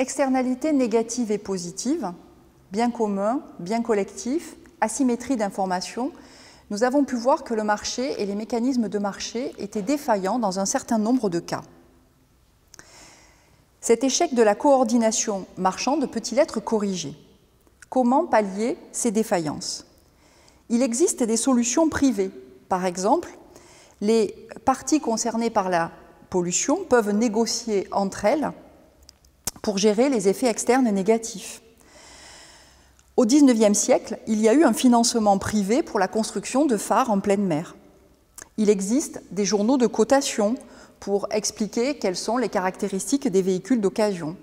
Externalités négatives et positives, bien commun, bien collectif, asymétrie d'information, nous avons pu voir que le marché et les mécanismes de marché étaient défaillants dans un certain nombre de cas. Cet échec de la coordination marchande peut-il être corrigé? Comment pallier ces défaillances? Il existe des solutions privées. Par exemple, les parties concernées par la pollution peuvent négocier entre elles pour gérer les effets externes négatifs. Au XIXe siècle, il y a eu un financement privé pour la construction de phares en pleine mer. Il existe des journaux de cotation pour expliquer quelles sont les caractéristiques des véhicules d'occasion.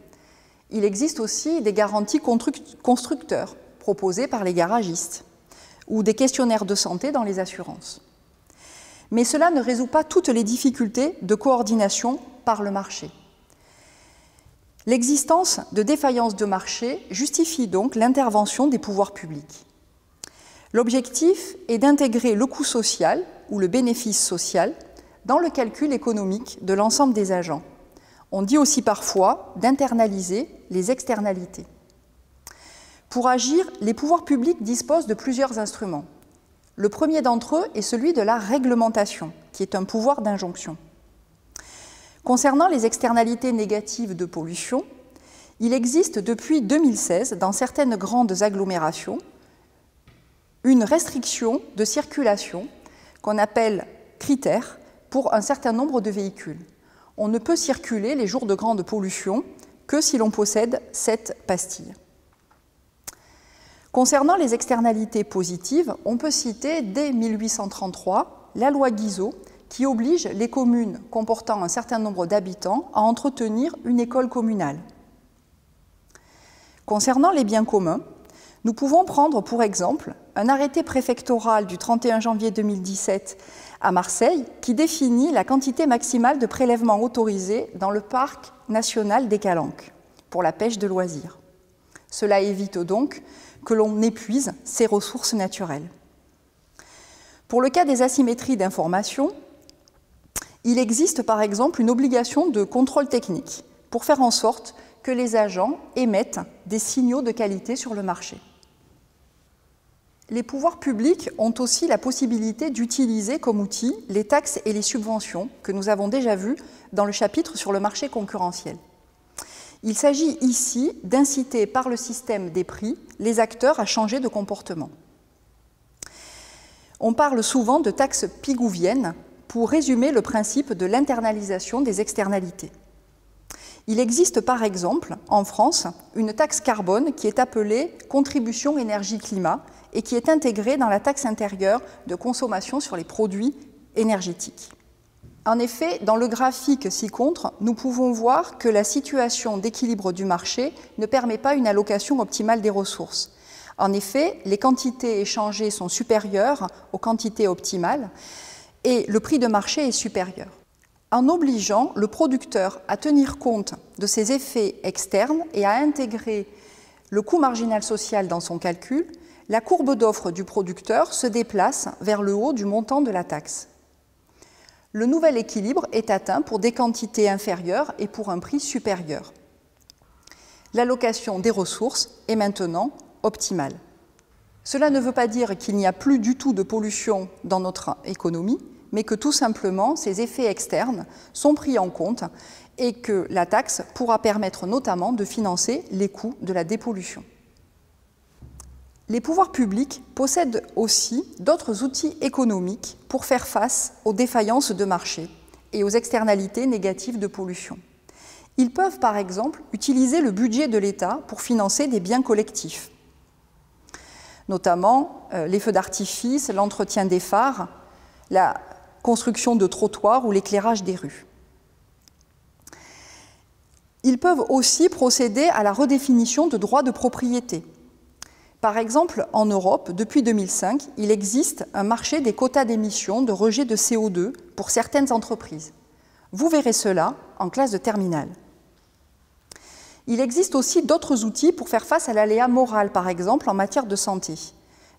Il existe aussi des garanties constructeurs proposées par les garagistes ou des questionnaires de santé dans les assurances. Mais cela ne résout pas toutes les difficultés de coordination par le marché. L'existence de défaillances de marché justifie donc l'intervention des pouvoirs publics. L'objectif est d'intégrer le coût social ou le bénéfice social dans le calcul économique de l'ensemble des agents. On dit aussi parfois d'internaliser les externalités. Pour agir, les pouvoirs publics disposent de plusieurs instruments. Le premier d'entre eux est celui de la réglementation, qui est un pouvoir d'injonction. Concernant les externalités négatives de pollution, il existe depuis 2016, dans certaines grandes agglomérations, une restriction de circulation qu'on appelle critère pour un certain nombre de véhicules. On ne peut circuler les jours de grande pollution que si l'on possède cette pastille. Concernant les externalités positives, on peut citer dès 1833 la loi Guizot qui oblige les communes comportant un certain nombre d'habitants à entretenir une école communale. Concernant les biens communs, nous pouvons prendre pour exemple un arrêté préfectoral du 31 janvier 2017 à Marseille qui définit la quantité maximale de prélèvements autorisés dans le parc national des Calanques pour la pêche de loisirs. Cela évite donc que l'on épuise ces ressources naturelles. Pour le cas des asymétries d'information, il existe par exemple une obligation de contrôle technique pour faire en sorte que les agents émettent des signaux de qualité sur le marché. Les pouvoirs publics ont aussi la possibilité d'utiliser comme outil les taxes et les subventions que nous avons déjà vues dans le chapitre sur le marché concurrentiel. Il s'agit ici d'inciter par le système des prix les acteurs à changer de comportement. On parle souvent de taxes pigouviennes pour résumer le principe de l'internalisation des externalités. Il existe par exemple en France une taxe carbone qui est appelée contribution énergie-climat et qui est intégrée dans la taxe intérieure de consommation sur les produits énergétiques. En effet, dans le graphique ci-contre, nous pouvons voir que la situation d'équilibre du marché ne permet pas une allocation optimale des ressources. En effet, les quantités échangées sont supérieures aux quantités optimales et le prix de marché est supérieur. En obligeant le producteur à tenir compte de ces effets externes et à intégrer le coût marginal social dans son calcul, la courbe d'offre du producteur se déplace vers le haut du montant de la taxe. Le nouvel équilibre est atteint pour des quantités inférieures et pour un prix supérieur. L'allocation des ressources est maintenant optimale. Cela ne veut pas dire qu'il n'y a plus du tout de pollution dans notre économie, mais que tout simplement ces effets externes sont pris en compte et que la taxe pourra permettre notamment de financer les coûts de la dépollution. Les pouvoirs publics possèdent aussi d'autres outils économiques pour faire face aux défaillances de marché et aux externalités négatives de pollution. Ils peuvent par exemple utiliser le budget de l'État pour financer des biens collectifs, notamment les feux d'artifice, l'entretien des phares, la construction de trottoirs ou l'éclairage des rues. Ils peuvent aussi procéder à la redéfinition de droits de propriété. Par exemple, en Europe, depuis 2005, il existe un marché des quotas d'émissions de rejet de CO2 pour certaines entreprises. Vous verrez cela en classe de terminale. Il existe aussi d'autres outils pour faire face à l'aléa moral, par exemple en matière de santé.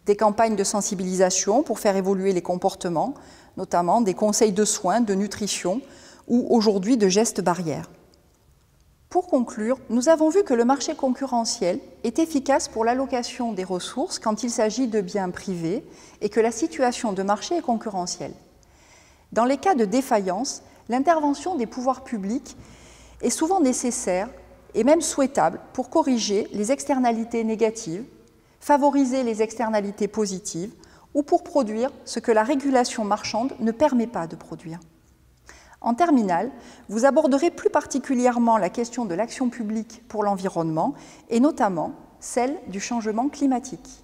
Des campagnes de sensibilisation pour faire évoluer les comportements, notamment des conseils de soins, de nutrition ou aujourd'hui de gestes barrières. Pour conclure, nous avons vu que le marché concurrentiel est efficace pour l'allocation des ressources quand il s'agit de biens privés et que la situation de marché est concurrentielle. Dans les cas de défaillance, l'intervention des pouvoirs publics est souvent nécessaire et même souhaitable pour corriger les externalités négatives, favoriser les externalités positives ou pour produire ce que la régulation marchande ne permet pas de produire. En terminale, vous aborderez plus particulièrement la question de l'action publique pour l'environnement et notamment celle du changement climatique.